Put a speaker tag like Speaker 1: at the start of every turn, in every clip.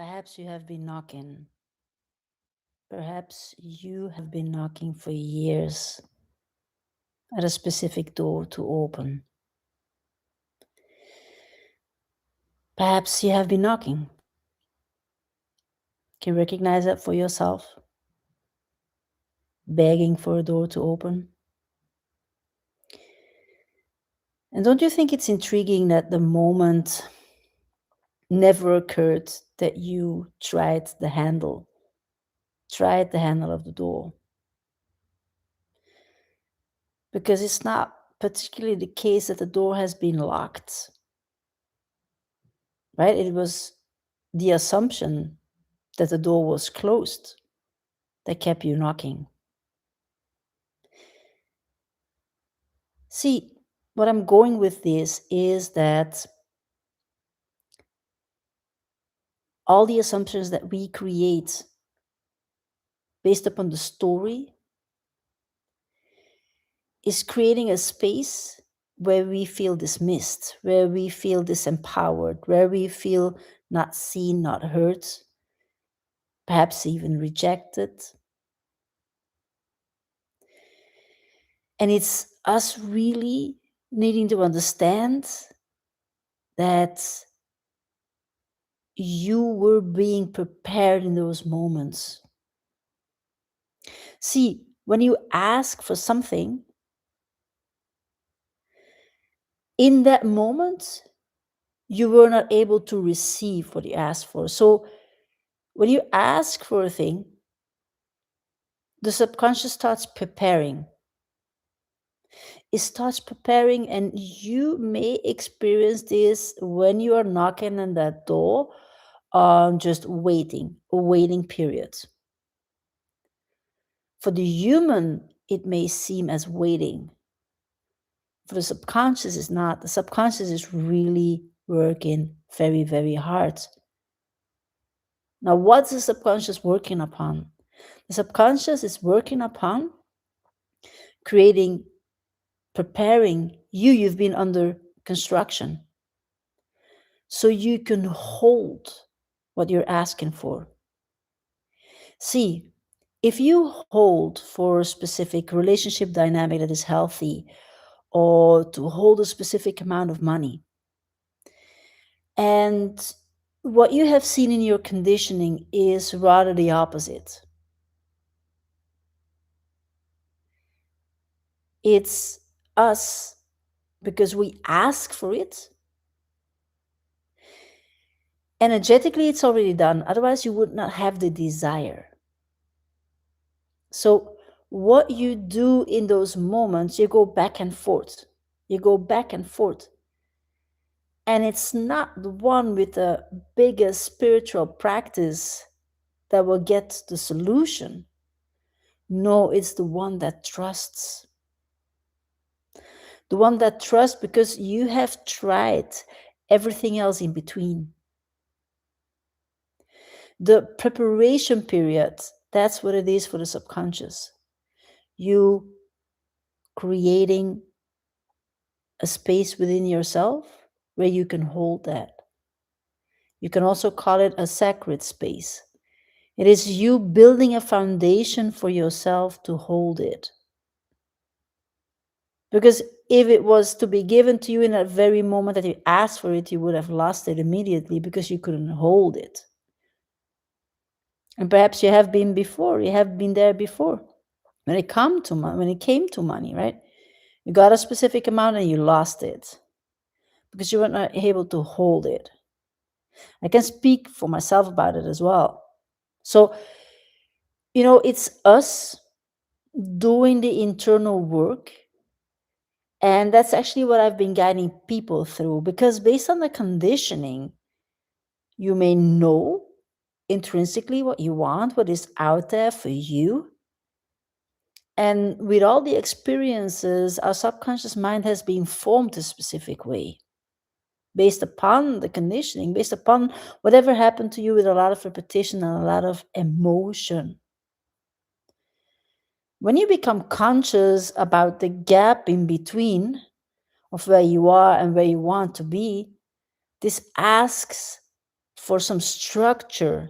Speaker 1: Perhaps you have been knocking. Perhaps you have been knocking for years at a specific door to open. Perhaps you have been knocking. Can you recognize that for yourself? Begging for a door to open. And don't you think it's intriguing that the moment never occurred that you tried the handle of the door? Because it's not particularly the case that the door has been locked, right? It was the assumption that the door was closed that kept you knocking. See, what I'm going with this is that all the assumptions that we create based upon the story is creating a space where we feel dismissed, where we feel disempowered, where we feel not seen, not heard, perhaps even rejected. And it's us really needing to understand that you were being prepared in those moments. See, when you ask for something, in that moment, you were not able to receive what you asked for. So when you ask for a thing, the subconscious starts preparing. It starts preparing, and you may experience this when you are knocking on that door, just waiting, a waiting period. For the human, it may seem as waiting. For the subconscious, it's not. The subconscious is really working very, very hard. Now, what's the subconscious working upon? The subconscious is working upon creating, preparing you. You've been under construction. So you can hold what you're asking for. See, if you hold for a specific relationship dynamic that is healthy, or to hold a specific amount of money, and what you have seen in your conditioning is rather the opposite. It's us because we ask for it. Energetically, it's already done. Otherwise, you would not have the desire. So, what you do in those moments, you go back and forth. You go back and forth. And it's not the one with the biggest spiritual practice that will get the solution. No, it's the one that trusts. The one that trusts because you have tried everything else in between. The preparation period, that's what it is for the subconscious. You creating a space within yourself where you can hold that. You can also call it a sacred space. It is you building a foundation for yourself to hold it. Because if it was to be given to you in that very moment that you asked for it, you would have lost it immediately because you couldn't hold it. And perhaps you have been before, you have been there before. When it came to money, right? You got a specific amount and you lost it because you were not able to hold it. I can speak for myself about it as well. So, it's us doing the internal work. And that's actually what I've been guiding people through, because based on the conditioning, you may know intrinsically what you want, what is out there for you. And with all the experiences, our subconscious mind has been formed a specific way based upon the conditioning, based upon whatever happened to you with a lot of repetition and a lot of emotion. When you become conscious about the gap in between of where you are and where you want to be, this asks for some structure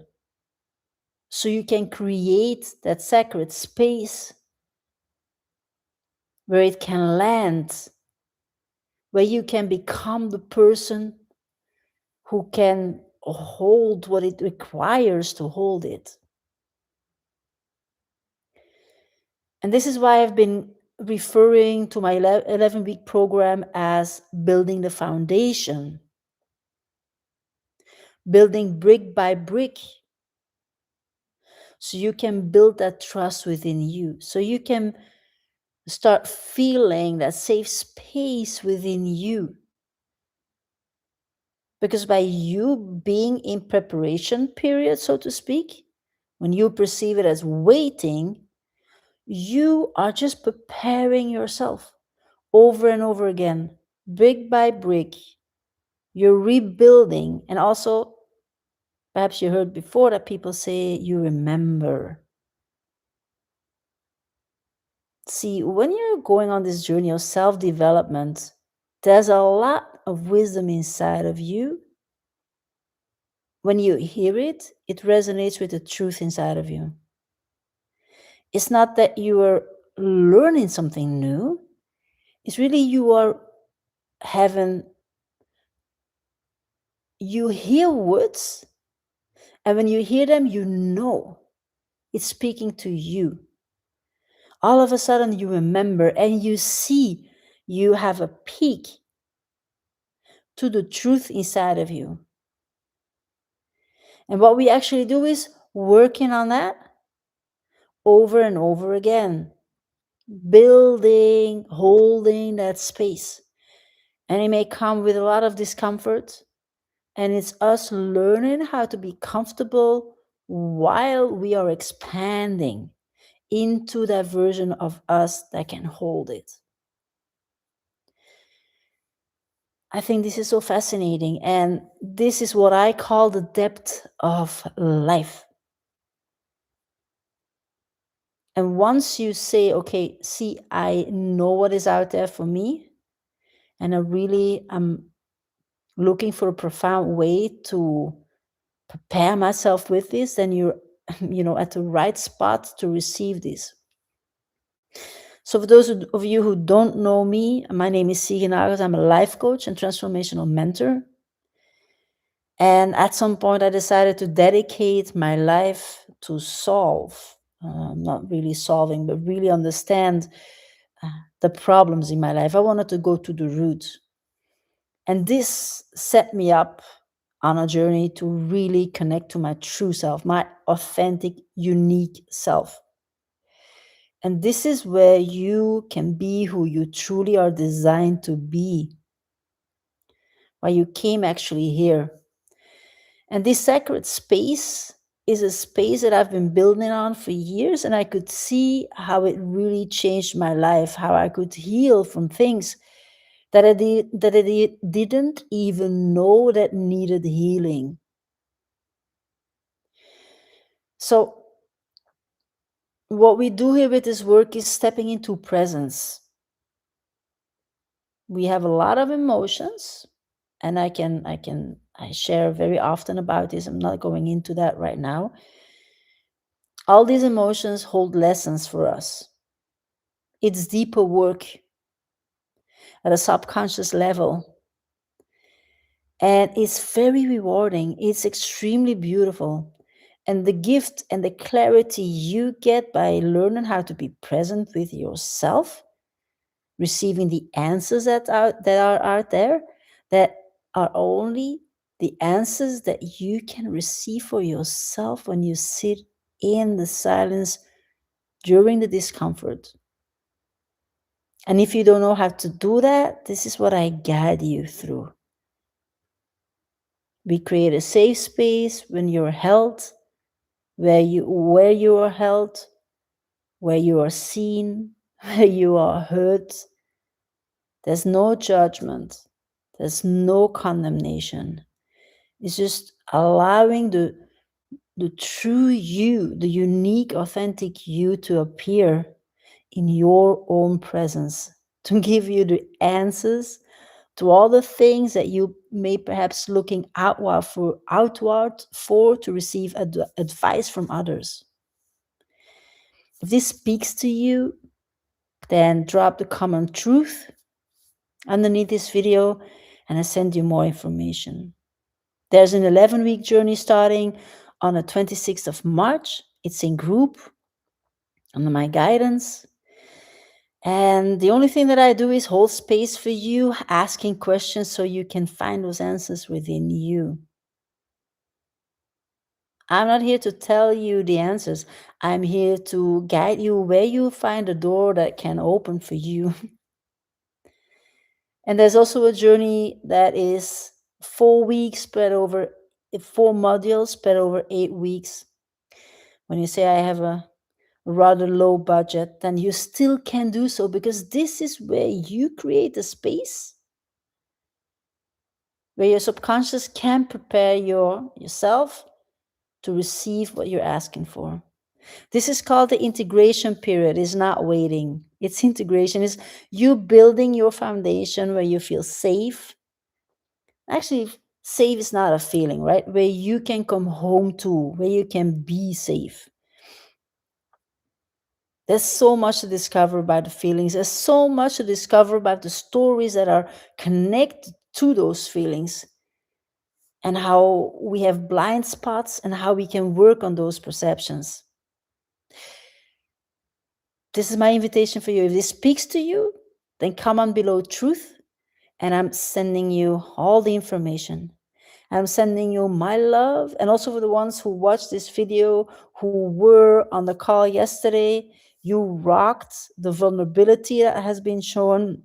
Speaker 1: so you can create that sacred space where it can land, where you can become the person who can hold what it requires to hold it. And this is why I've been referring to my 11-week program as building the foundation, building brick by brick, so you can build that trust within you, so you can start feeling that safe space within you. Because by you being in preparation period, so to speak, when you perceive it as waiting, you are just preparing yourself over and over again, brick by brick. You're rebuilding. And also, perhaps you heard before that people say you remember. See, when you're going on this journey of self development, there's a lot of wisdom inside of you. When you hear it, it resonates with the truth inside of you. It's not that you are learning something new, it's really you are having, you hear words, and when you hear them, you know it's speaking to you. All of a sudden, you remember and you see you have a peek to the truth inside of you. And what we actually do is working on that over and over again, building, holding that space. And it may come with a lot of discomfort. And it's us learning how to be comfortable while we are expanding into that version of us that can hold it. I think this is so fascinating. And this is what I call the depth of life. And once you say, okay, see, I know what is out there for me, and I really am looking for a profound way to prepare myself with this, then you're at the right spot to receive this. So for those of you who don't know me, my name is Sige Nagels. I'm a life coach and transformational mentor. And at some point, I decided to dedicate my life to solve, not really solving, but really understand the problems in my life. I wanted to go to the root. And this set me up on a journey to really connect to my true self, my authentic, unique self. And this is where you can be who you truly are designed to be, why you came actually here. And this sacred space is a space that I've been building on for years, and I could see how it really changed my life, how I could heal from things that I didn't even know that needed healing. So what we do here with this work is stepping into presence. We have a lot of emotions, and I share very often about this. I'm not going into that right now. All these emotions hold lessons for us. It's deeper work at a subconscious level. And it's very rewarding. It's extremely beautiful. And the gift and the clarity you get by learning how to be present with yourself, receiving the answers that are out there, that are only the answers that you can receive for yourself when you sit in the silence during the discomfort. And if you don't know how to do that, this is what I guide you through. We create a safe space when you're held, where you are held, where you are seen, where you are heard. There's no judgment. There's no condemnation. It's just allowing the true you, the unique, authentic you to appear in your own presence, to give you the answers, to all the things that you may perhaps looking outward for to receive advice from others. If this speaks to you, then drop the comment truth underneath this video and I send you more information. There's an 11-week journey starting on the 26th of March. It's in group under my guidance. And the only thing that I do is hold space for you, asking questions so you can find those answers within you. I'm not here to tell you the answers. I'm here to guide you where you find a door that can open for you. And there's also a journey that is 4 weeks spread over 4 modules spread over 8 weeks. When you say I have a rather low budget, then you still can do so, because this is where you create a space where your subconscious can prepare yourself to receive what you're asking for. This is called the integration period. It's not waiting. It's integration. It's you building your foundation where you feel safe. Actually, safe is not a feeling, right? Where you can come home to, where you can be safe. There's so much to discover about the feelings. There's so much to discover about the stories that are connected to those feelings, and how we have blind spots and how we can work on those perceptions. This is my invitation for you. If this speaks to you, then comment below truth, and I'm sending you all the information. I'm sending you my love, and also for the ones who watched this video, who were on the call yesterday, you rocked. The vulnerability that has been shown,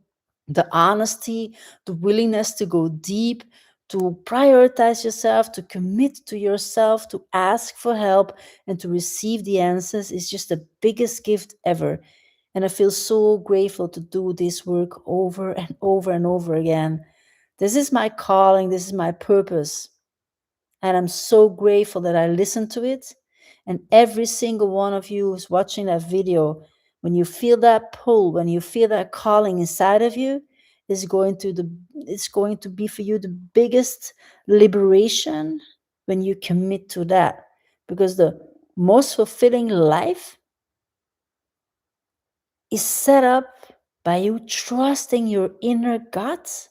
Speaker 1: the honesty, the willingness to go deep, to prioritize yourself, to commit to yourself, to ask for help, and to receive the answers is just the biggest gift ever. And I feel so grateful to do this work over and over and over again. This is my calling, this is my purpose. And I'm so grateful that I listened to it. And every single one of you who's watching that video, when you feel that pull, when you feel that calling inside of you, it's going to be for you the biggest liberation when you commit to that. Because the most fulfilling life is set up by you trusting your inner gut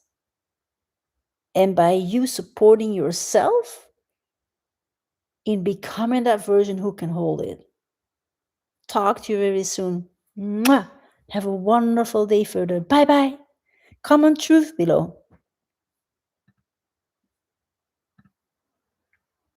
Speaker 1: and by you supporting yourself in becoming that version who can hold it. Talk to you very soon. Mwah! Have a wonderful day further. Bye bye. Comment truth below.